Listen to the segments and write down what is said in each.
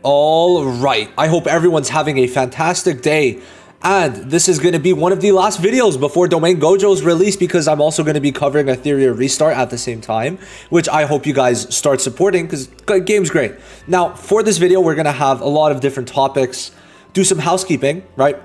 All right, I hope everyone's having a fantastic day. And this is going to be one of the last videos before Domain Gojo's release, because I'm also going to be covering Ethereum Restart at the same time, which I hope you guys start supporting because the game's great. Now, for this video, we're going to have a lot of different topics, do some housekeeping, right?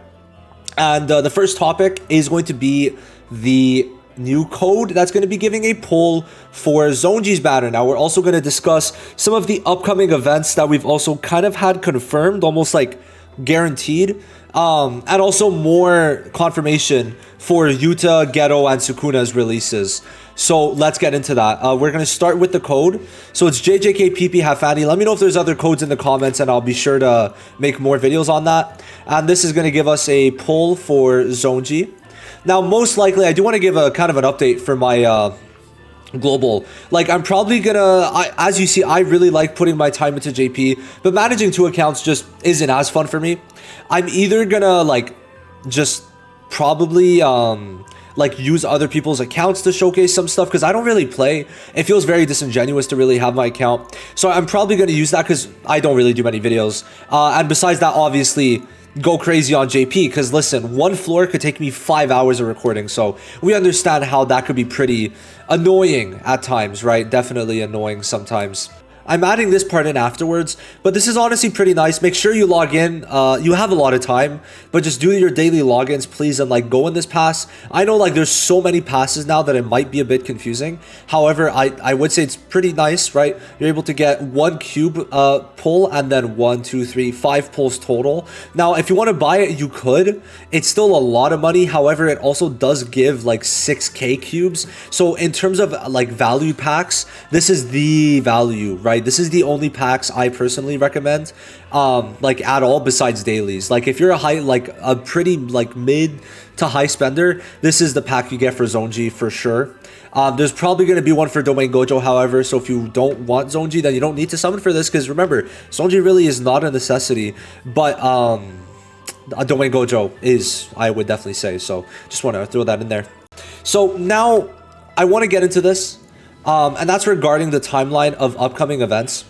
And the first topic is going to be the new code that's going to be giving a pull for Zonji's banner. Now, we're also going to discuss some of the upcoming events that we've also kind of had confirmed, almost like guaranteed. And also more confirmation for Yuta, Geto, and Sukuna's releases. So let's get into that. We're going to start with the code. So it's JJK PP Hafani. Let me know if there's other codes in the comments, and I'll be sure to make more videos on that. And this is going to give us a pull for Zonji. Now, most likely, I do want to give a kind of an update for my global. Like, I'm probably gonna, as you see, I really like putting my time into JP, but managing two accounts just isn't as fun for me. I'm either gonna like just probably like use other people's accounts to showcase some stuff, because I don't really play. It feels very disingenuous to really have my account, so I'm probably gonna use that because I don't really do many videos. And besides that, obviously go crazy on JP, because listen, one floor could take me 5 hours of recording, so we understand how that could be pretty annoying at times, right? Definitely annoying sometimes. I'm adding this part in afterwards, but this is honestly pretty nice. Make sure you log in. You have a lot of time, but just do your daily logins, please, and like go in this pass. I know like there's so many passes now that it might be a bit confusing. However, I would say it's pretty nice, right? You're able to get 1 cube pull, and then 1, 2, 3, 5 pulls total. Now, if you want to buy it, you could. It's still a lot of money. However, it also does give like 6k cubes. So in terms of like value packs, this is the value, right? This is the only packs I personally recommend, like at all, besides dailies. Like if you're a pretty like mid to high spender, this is the pack you get for Zonji for sure. There's probably going to be one for Domain Gojo, however, so if you don't want Zonji, then you don't need to summon for this, because remember, Zonji really is not a necessity, but a Domain Gojo is, I would definitely say. So just want to throw that in there. So now I want to get into this. And that's regarding the timeline of upcoming events.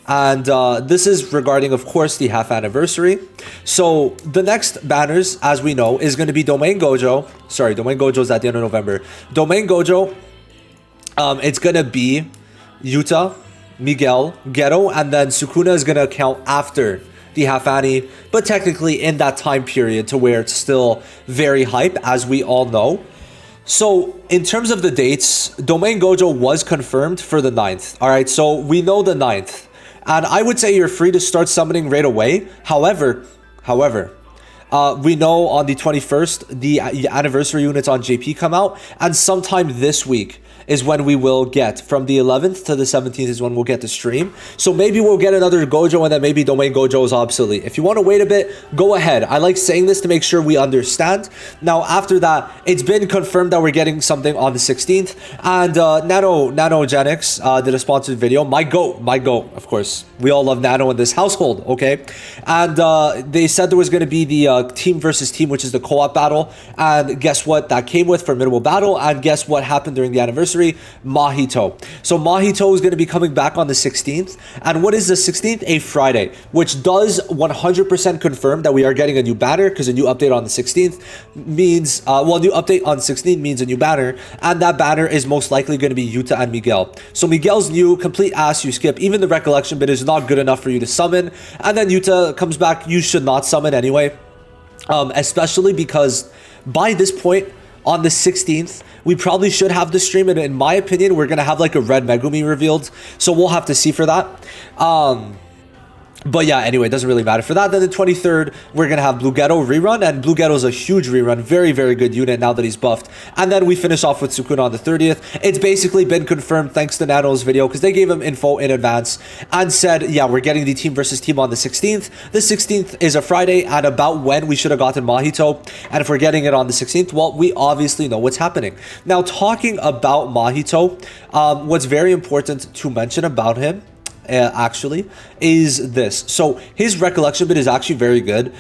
And this is regarding, of course, the half anniversary. So the next banners, as we know, is going to be Domain Gojo. Sorry, Domain Gojo is at the end of November. Domain Gojo, it's going to be Yuta, Miguel, Geto, and then Sukuna is going to count after the half anni, but technically in that time period to where it's still very hype, as we all know. So in terms of the dates, Domain Gojo was confirmed for the 9th. All right, so we know the 9th. And I would say you're free to start summoning right away. However, we know on the 21st, the anniversary units on JP come out. And sometime this week is when we will get, from the 11th to the 17th is when we'll get the stream. So maybe we'll get another Gojo, and then maybe Domain Gojo is obsolete. If you want to wait a bit, go ahead. I like saying this to make sure we understand. Now, after that, it's been confirmed that we're getting something on the 16th. And Nanogenics did a sponsored video. My goat, of course. We all love Nano in this household, okay? And they said there was going to be the team versus team, which is the co-op battle. And guess what that came with? Formidable battle. And guess what happened during the anniversary? Mahito. So Mahito is going to be coming back on the 16th. And what is the 16th? A Friday, which does 100% confirm that we are getting a new banner, because a new update on the 16th means, well, new update on 16th means a new banner. And that banner is most likely going to be Yuta and Miguel. So Miguel's new, complete ass, you skip. Even the recollection bit is not good enough for you to summon. And then Yuta comes back, you should not summon anyway. Especially because by this point, on the 16th, we probably should have the stream, and in my opinion, we're going to have like a red Megumi revealed, so we'll have to see for that. But yeah, anyway, it doesn't really matter for that. Then the 23rd, we're going to have Blue Geto rerun, and Blue Geto is a huge rerun. Very, very good unit now that he's buffed. And then we finish off with Sukuna on the 30th. It's basically been confirmed thanks to Nano's video, because they gave him info in advance and said, yeah, we're getting the team versus team on the 16th. The 16th is a Friday, and about when we should have gotten Mahito. And if we're getting it on the 16th, well, we obviously know what's happening. Now, talking about Mahito, what's very important to mention about him actually, is this. So his recollection bit is actually very good.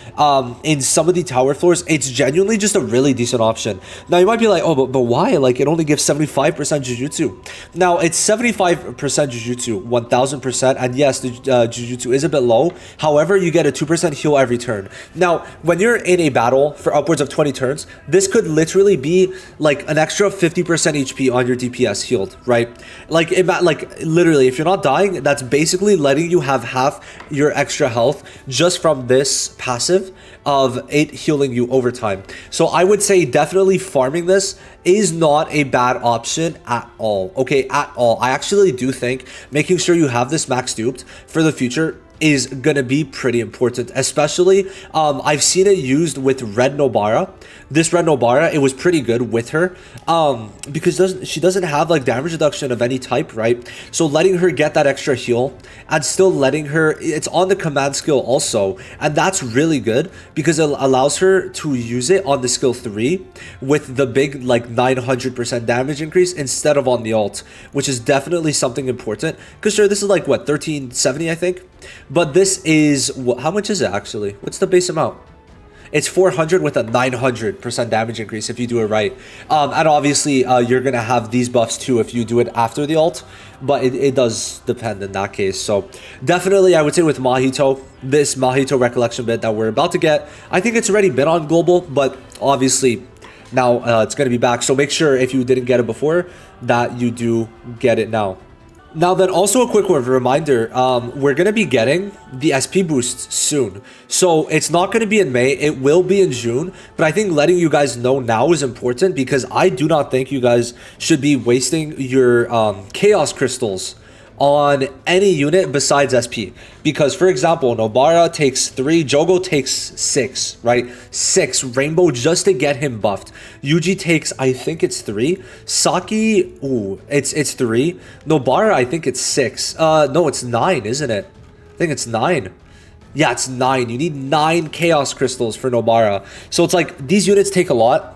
In some of the tower floors, it's genuinely just a really decent option. Now you might be like, oh, but why? Like, it only gives 75% Jujutsu. Now it's 75% Jujutsu, 1000%, and yes, the Jujutsu is a bit low. However, you get a 2% heal every turn. Now, when you're in a battle for upwards of 20 turns, this could literally be like an extra 50% HP on your DPS healed, right? Like literally, if you're not dying, that's basically letting you have half your extra health just from this passive of it healing you over time. So I would say definitely farming this is not a bad option at all. Okay, at all. I actually do think making sure you have this max duped for the future is gonna be pretty important, especially I've seen it used with Red Nobara. This Red Nobara, it was pretty good with her because she doesn't have like damage reduction of any type, right? So letting her get that extra heal and still letting her, it's on the command skill also, and that's really good because it allows her to use it on the skill 3 with the big like 900% damage increase instead of on the ult, which is definitely something important because sure, this is like what, 1370 I think. But this is, how much is it actually? What's the base amount? It's 400 with a 900% damage increase if you do it right. And obviously, you're going to have these buffs too if you do it after the ult. But it does depend in that case. So definitely, I would say with Mahito, this Mahito recollection bit that we're about to get, I think it's already been on global. But obviously, now it's going to be back. So make sure if you didn't get it before, that you do get it now. Now then, also a quick reminder, we're going to be getting the SP boosts soon. So it's not going to be in May, it will be in June, but I think letting you guys know now is important because I do not think you guys should be wasting your chaos crystals on any unit besides SP. Because for example, Nobara takes 3, JOJO takes 6, right? 6 rainbow just to get him buffed. Yuji takes, I think it's 3. Saki, ooh, it's 3. Nobara, I think it's 6. No, it's 9, isn't it? I think it's 9. Yeah, it's 9. You need 9 chaos crystals for Nobara. So it's like these units take a lot.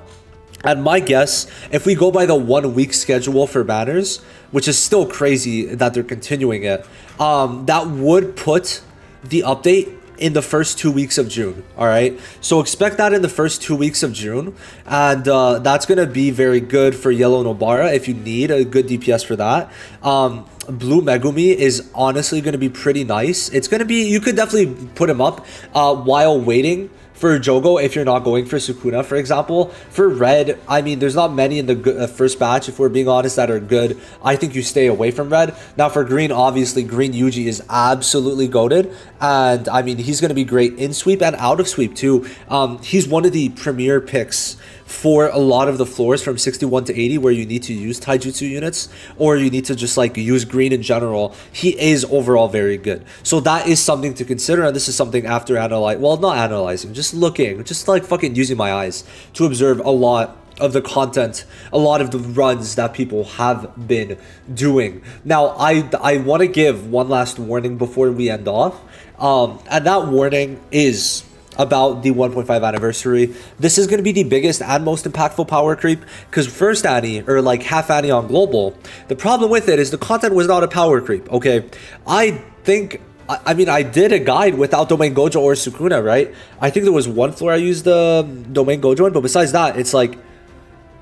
And my guess, if we go by the 1 week schedule for banners, which is still crazy that they're continuing it, that would put the update in the first 2 weeks of June. All right, so expect that in the first 2 weeks of June, and that's gonna be very good for Yellow Nobara if you need a good DPS for that. Blue Megumi is honestly gonna be pretty nice. It's gonna be, you could definitely put him up while waiting for JOJO if you're not going for Sukuna, for example. For Red, I mean, there's not many in the first batch, if we're being honest, that are good. I think you stay away from Red. Now for Green, obviously, Green Yuji is absolutely goated. And I mean, he's going to be great in sweep and out of sweep too. He's one of the premier picks for a lot of the floors from 61 to 80 where you need to use taijutsu units or you need to just like use green in general. He is overall very good. So that is something to consider, and this is something after not analyzing, just looking, just like fucking using my eyes to observe a lot of the content, a lot of the runs that people have been doing. Now, I want to give one last warning before we end off, and that warning is about the 1.5 anniversary. This is going to be the biggest and most impactful power creep because first Annie, or like half Annie on global, the problem with it is the content was not a power creep. Okay, I mean, I did a guide without Domain Gojo or Sukuna, right? I think there was one floor I used the Domain Gojo in, but besides that, it's like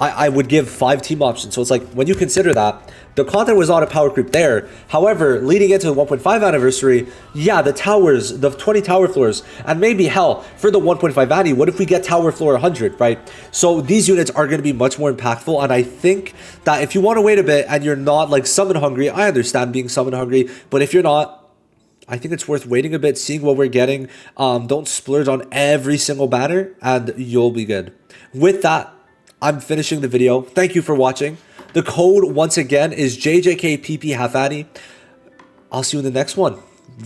I would give 5 team options. So it's like, when you consider that, the content was not a power creep there. However, leading into the 1.5 anniversary, yeah, the towers, the 20 tower floors, and maybe hell, for the 1.5 Annie, what if we get tower floor 100, right? So these units are going to be much more impactful, and I think that if you want to wait a bit and you're not like summon hungry, I understand being summon hungry, but if you're not, I think it's worth waiting a bit, seeing what we're getting. Don't splurge on every single banner, and you'll be good. With that, I'm finishing the video. Thank you for watching. The code, once again, is JJK half Annie. I'll see you in the next one,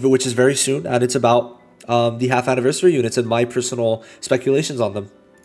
which is very soon, and it's about the half anniversary units and my personal speculations on them.